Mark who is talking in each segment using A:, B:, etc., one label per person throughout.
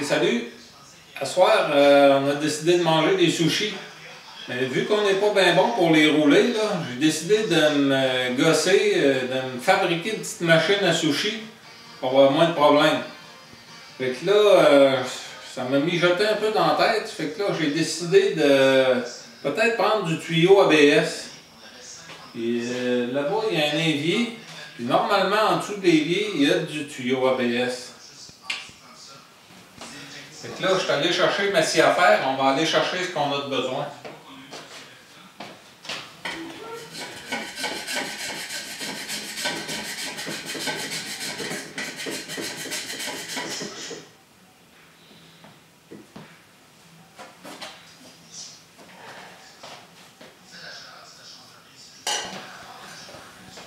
A: salut! À soir, on a décidé de manger des sushis. Mais vu qu'on n'est pas bien bon pour les rouler, j'ai décidé de me gosser, de me fabriquer une petite machine à sushis pour avoir moins de problèmes. Fait que là, ça m'a mijoté un peu dans la tête. Fait que là, j'ai décidé de peut-être prendre du tuyau ABS. Puis là-bas, il y a un évier. Puis normalement, en dessous de l'évier, il y a du tuyau ABS. Fait que là, je suis allé chercher ma scie à faire. On va aller chercher ce qu'on a de besoin.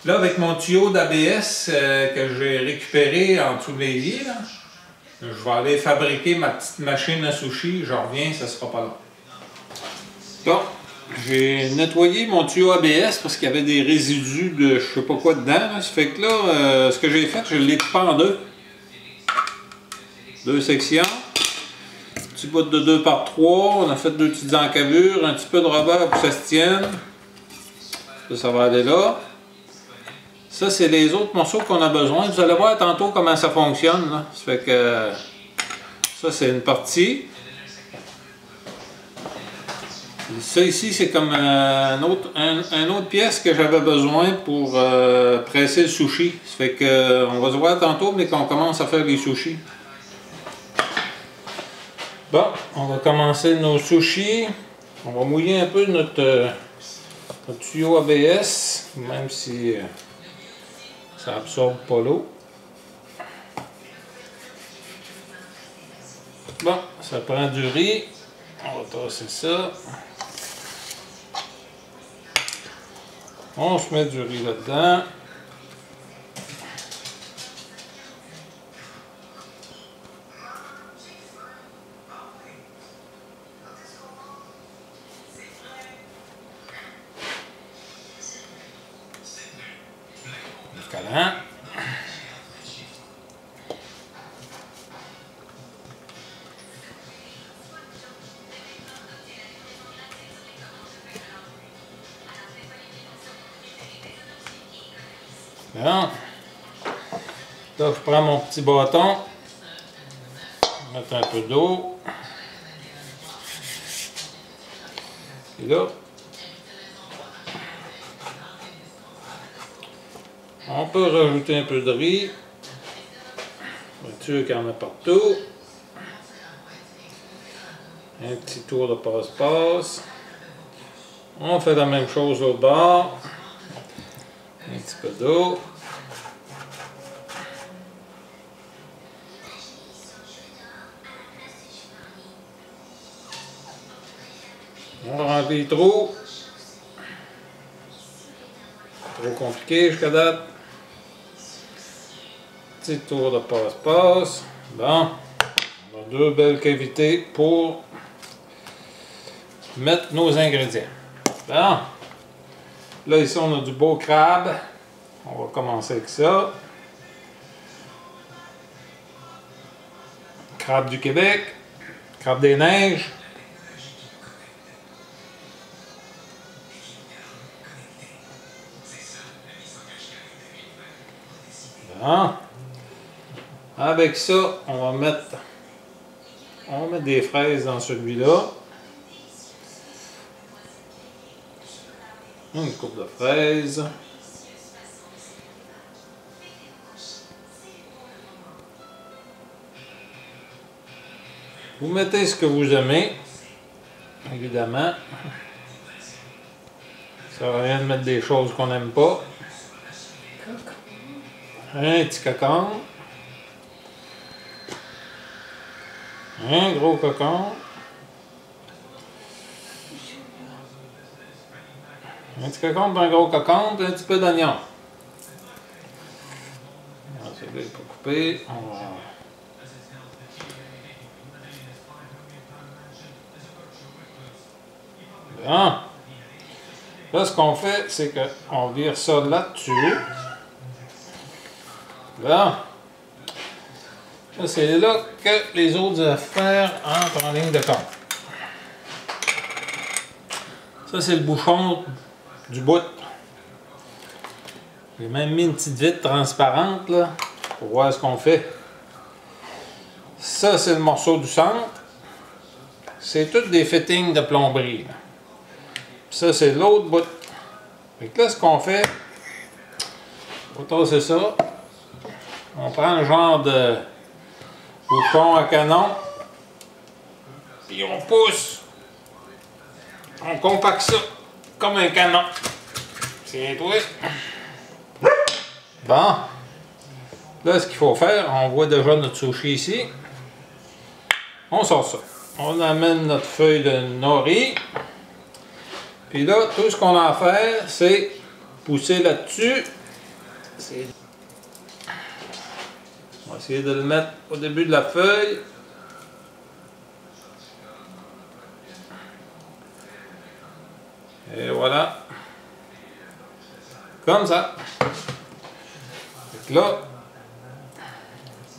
A: Là, avec mon tuyau d'ABS que j'ai récupéré en dessous de l'évier, je vais aller fabriquer ma petite machine à sushi. Je reviens, ça sera pas long. Bon, j'ai nettoyé mon tuyau ABS parce qu'il y avait des résidus de je sais pas quoi dedans. Ça fait que là, ce que j'ai fait, je l'ai coupé en deux. Deux sections. Petit bout de 2 par 3. On a fait 2 petites encavures, un petit peu de rubber pour que ça se tienne. Ça va aller là. Ça, c'est les autres morceaux qu'on a besoin. Vous allez voir tantôt comment ça fonctionne. Là. Ça fait que ça, c'est une partie. Ça ici, c'est comme une autre pièce que j'avais besoin pour presser le sushi. Ça fait que on va se voir tantôt dès qu'on commence à faire les sushis. Bon, on va commencer nos sushis. On va mouiller un peu notre tuyau ABS, même si ça absorbe pas l'eau. Bon, ça prend du riz. On va tasser ça. On se met du riz là-dedans. Collant. Bon. Là, je prends mon petit bâton. Mettre un peu d'eau. Et là, on peut rajouter un peu de riz. Pour être sûr qu'il y en a partout. Un petit tour de passe-passe. On fait la même chose au bord. Un petit peu d'eau. On remplit les trous. Trop compliqué jusqu'à date. Petit tour de passe-passe. Bon, on a 2 belles cavités pour mettre nos ingrédients. Bon, là ici on a du beau crabe. On va commencer avec ça. Crabe du Québec, crabe des neiges. Bon. Avec ça, on va mettre des fraises dans celui-là. Une coupe de fraises. Vous mettez ce que vous aimez, évidemment. Ça sert à rien de mettre des choses qu'on n'aime pas. Un petit cocon. Un gros cocon. Un petit cocon, un gros cocon, puis un petit peu d'oignon. Celui-là n'est pas coupé. On va... Bon. Là, ce qu'on fait, c'est qu'on vire ça là-dessus. Bon. Ça, c'est là que les autres affaires entrent en ligne de compte. Ça, c'est le bouchon du bout. J'ai même mis une petite vitre transparente là, pour voir ce qu'on fait. Ça, c'est le morceau du centre. C'est tous des fittings de plomberie. Là. Ça, c'est l'autre bout. Fait que là, ce qu'on fait, c'est ça. On prend le genre de bouchon à canon, puis on pousse. On compacte ça comme un canon. C'est toi. Bon. Là, ce qu'il faut faire, on voit déjà notre sushi ici. On sort ça. On amène notre feuille de nori. Puis là, tout ce qu'on a à faire, c'est pousser là-dessus. On va essayer de le mettre au début de la feuille. Et voilà. Comme ça. Donc là,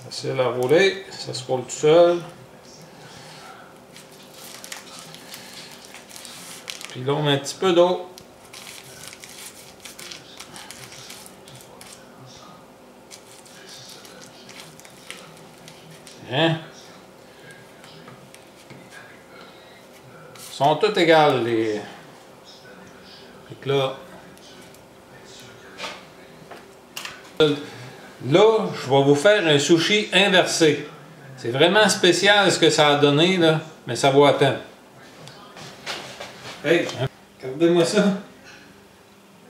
A: facile à rouler, ça se roule tout seul. Puis là, on met un petit peu d'eau. Hein? Ils sont tous égales, les... Fait que là, je vais vous faire un sushi inversé. C'est vraiment spécial ce que ça a donné, là, mais ça vaut la peine. Hey, regardez-moi ça.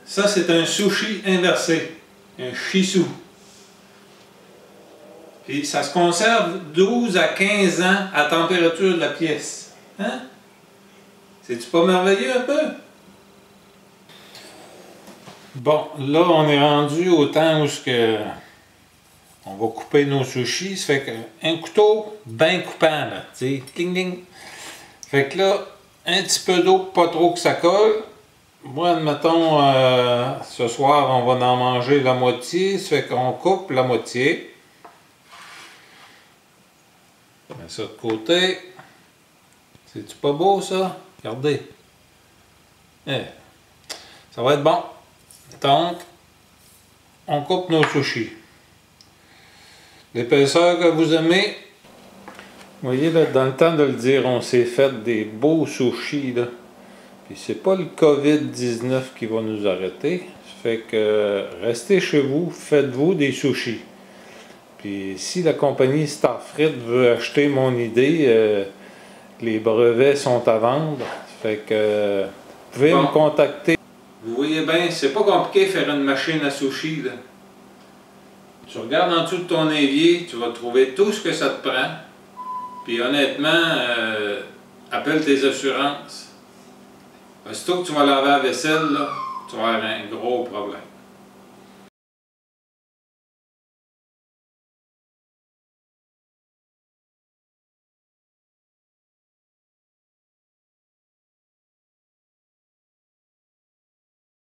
A: Ça, c'est un sushi inversé. Un shisu. Puis ça se conserve 12 à 15 ans à température de la pièce. Hein? C'est-tu pas merveilleux un peu? Bon, là, on est rendu au temps où on va couper nos sushis. Ça fait qu'un couteau bien coupant, là. Tu sais, ding ding. Fait que là, un petit peu d'eau, pas trop que ça colle. Moi, admettons, ce soir, on va en manger la moitié. Ça fait qu'on coupe la moitié. On met ça de côté. C'est-tu pas beau, ça? Regardez. Eh, ça va être bon. Donc, on coupe nos sushis. L'épaisseur que vous aimez. Vous voyez, là, dans le temps de le dire, on s'est fait des beaux sushis, là. Puis c'est pas le COVID-19 qui va nous arrêter. Ça fait que restez chez vous, faites-vous des sushis. Puis si la compagnie Starfrit veut acheter mon idée, les brevets sont à vendre. Ça fait que vous pouvez me contacter. Vous voyez bien, c'est pas compliqué de faire une machine à sushi, là. Tu regardes en dessous de ton évier, tu vas trouver tout ce que ça te prend. Puis honnêtement, appelle tes assurances. Aussitôt que tu vas laver la vaisselle, là, tu vas avoir un gros problème.